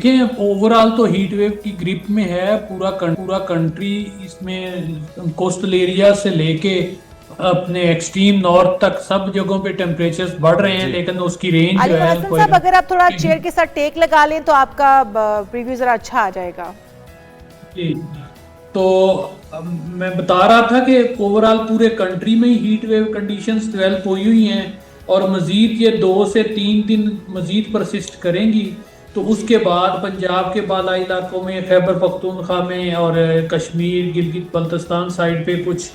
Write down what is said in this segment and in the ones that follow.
देखें ओवरऑल तो heat wave की ग्रिप में है पूरा कंट्री। इसमें कोस्टल एरिया से लेके अपने एक्सट्रीम नॉर्थ तक सब जगहों पे टेम्परेचर्स बढ़ रहे हैं, जी। लेकिन उसकी रेंज अली जो है मोहसिन साहब, अगर आप थोड़ा चेयर के साथ टेक लगा लें तो आपका प्रीव्यू जरा अच्छा आ जाएगा। जी। तो मैं बता रहा था कि ओवरऑल पूरे कंट्री में ही हीट वेव कंडीशंस डेवलप हुई हैं और मजीद ये 2 से 3 दिन मजीद परसिस्ट करेंगी। तो उसके बाद पंजाब के बालाई इलाकों में, खैबर पख्तूनख्वा में और कश्मीर गिलगित बल्तिस्तान साइड पे कुछ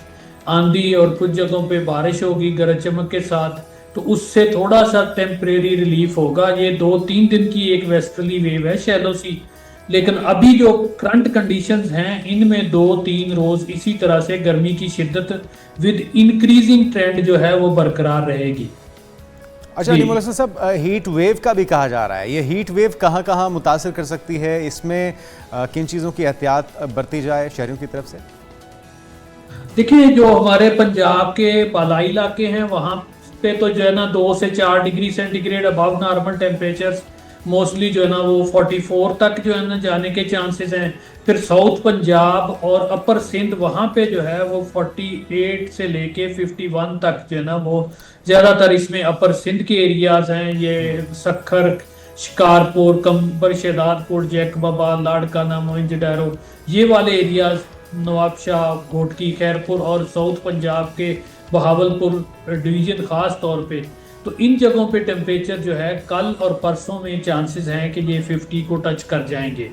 आंधी और कुछ जगहों पे बारिश होगी गरज चमक के साथ। तो उससे थोड़ा सा टेम्परेरी रिलीफ होगा। ये 2-3 दिन की एक वेस्टर्ली वेव है शैलो सी, लेकिन अभी जो करंट कंडीशंस हैं इनमें 2-3 रोज इसी तरह से गर्मी की शिद्दत विद इंक्रीजिंग ट्रेंड जो है वो बरकरार रहेगी। अच्छा अली मोहसिन साहब, हीट वेव का भी कहा जा रहा है, ये हीट वेव कहाँ कहाँ मुतासिर कर सकती है, इसमें किन चीज़ों की एहतियात बरती जाए शहरियों की तरफ से? देखिए, जो हमारे पंजाब के बालाई इलाके हैं वहाँ पे तो जो है ना 2 से 4 degree centigrade above normal temperatures mostly जो है ना वो 44 तक जो है ना जाने के चांसेस हैं। फिर साउथ पंजाब और अपर सिंध वहाँ पे जो है वो 48 से लेके 51 तक जो है ना वो ज़्यादातर इसमें अपर सिंध के एरियाज हैं। ये सखर, शिकारपुर, कंबर, शहदादपुर, जैकबाबा, लाड़काना, मोइंजडैरो, ये वाले एरियाज, नवाबशाह, घोटकी, खैरपुर और साउथ पंजाब के बहावलपुर डिवीजन खास तौर पे। तो इन जगहों पे टेम्परेचर जो है कल और परसों में चांसेस हैं कि ये 50 को टच कर जाएंगे।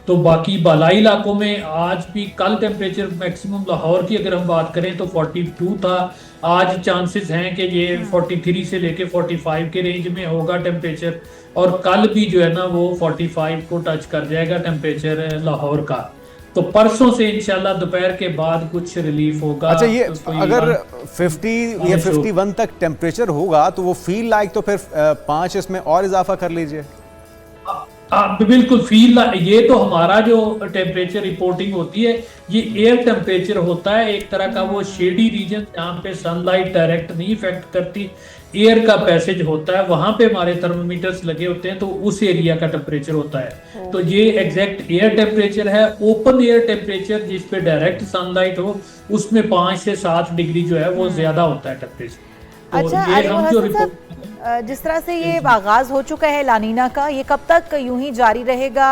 तो बाकी बालाई इलाकों में आज भी कल टेम्परेचर मैक्सिमम लाहौर की अगर हम बात करें तो 42 था। आज चांसेस हैं कि ये 43 से लेके 45 के रेंज में होगा टेम्परेचर, और कल भी जो है ना वो 45 को टच कर जाएगा टेम्परेचर लाहौर का। तो परसों से इंशाल्लाह दोपहर के बाद कुछ रिलीफ होगा। अच्छा, ये तो अगर 50 या 51 तक टेम्परेचर होगा तो वो फील लाइक तो फिर 5 इसमें और इजाफा कर लीजिए। बिल्कुल फील, ये तो हमारा जो टेम्परेचर रिपोर्टिंग होती है ये एयर टेम्परेचर होता है एक तरह का। वो शेडी रीजन जहाँ पे सनलाइट डायरेक्ट नहीं इफेक्ट करती, एयर का पैसेज होता है, वहां पे हमारे थर्मोमीटर्स लगे होते हैं, तो उस एरिया का टेम्परेचर होता है। तो ये एग्जैक्ट एयर टेम्परेचर है। ओपन एयर टेम्परेचर जिस पे डायरेक्ट सनलाइट हो उसमें 5 से 7 डिग्री जो है वो ज्यादा होता है टेम्परेचर। अच्छा अली मोहसिन साहब, जिस तरह से ये आगाज हो चुका है लानीना का, ये कब तक यूं ही जारी रहेगा?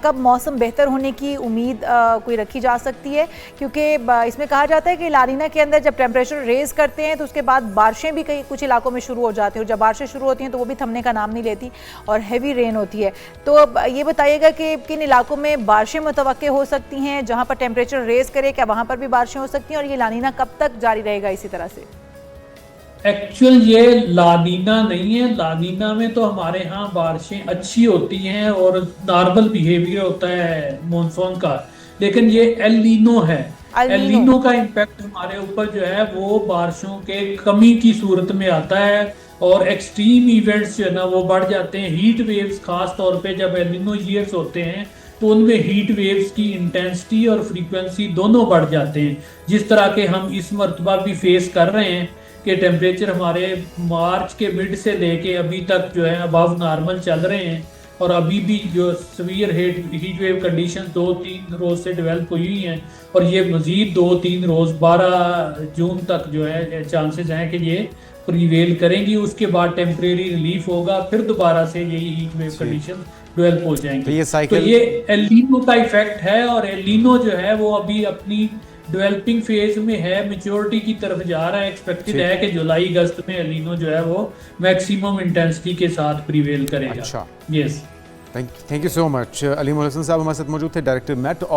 कब मौसम बेहतर होने की उम्मीद कोई रखी जा सकती है? क्योंकि इसमें कहा जाता है कि लानीना के अंदर जब टेम्परेचर रेज करते हैं तो उसके बाद बारिशें भी कई कुछ इलाकों में शुरू हो जाती हैं, और जब बारिशें शुरू होती हैं तो वो भी थमने का नाम नहीं लेती और हैवी रेन होती है। तो अब ये बताइएगा कि किन इलाकों में बारिशें मुतवक्के हो सकती हैं, जहाँ पर टेम्परेचर रेज करे, क्या वहाँ पर भी बारिशें हो सकती हैं, और ये लानीना कब तक जारी रहेगा इसी तरह से? एक्चुअल ये लानीना नहीं है। लानीना में तो हमारे यहाँ बारिशें अच्छी होती हैं और नॉर्मल बिहेवियर होता है मॉनसून का, लेकिन ये एल नीनो है। एल नीनो का इम्पैक्ट हमारे ऊपर जो है वो बारिशों के कमी की सूरत में आता है और एक्सट्रीम इवेंट्स जो है ना वो बढ़ जाते हैं। हीट वेव्स खास तौर पे जब एल नीनो ईयर्स होते हैं तो उनमें हीट वेव्स की इंटेंसिटी और फ्रीक्वेंसी दोनों बढ़ जाते हैं, जिस तरह के हम इस मरतबा भी फेस कर रहे हैं कि टेम्परेचर हमारे मार्च के मिड से लेके अभी तक जो है अबव नॉर्मल चल रहे हैं। और अभी भी जो सीवियर हीट वेव कंडीशन 2-3 रोज से डेवलप हुई हैं और ये मजीद 2-3 रोज 12 जून तक जो है चांसेस हैं कि ये प्रीवेल करेंगी। उसके बाद टेम्परेरी रिलीफ होगा, फिर दोबारा से यही हीट वेव कंडीशन डेवलप हो जाएंगे। तो ये एल नीनो का इफेक्ट है, और एल नीनो जो है वो अभी अपनी डेवलपिंग फेज में है, मेच्योरिटी की तरफ जा रहा है। एक्सपेक्टेड है कि जुलाई अगस्त में एल नीनो जो है वो मैक्सिमम इंटेंसिटी के साथ प्रीवेल करेगा। अच्छा, yes, thank you so much. Ali Mohsin साहब हमारे साथ मौजूद थे, डायरेक्टर मेट।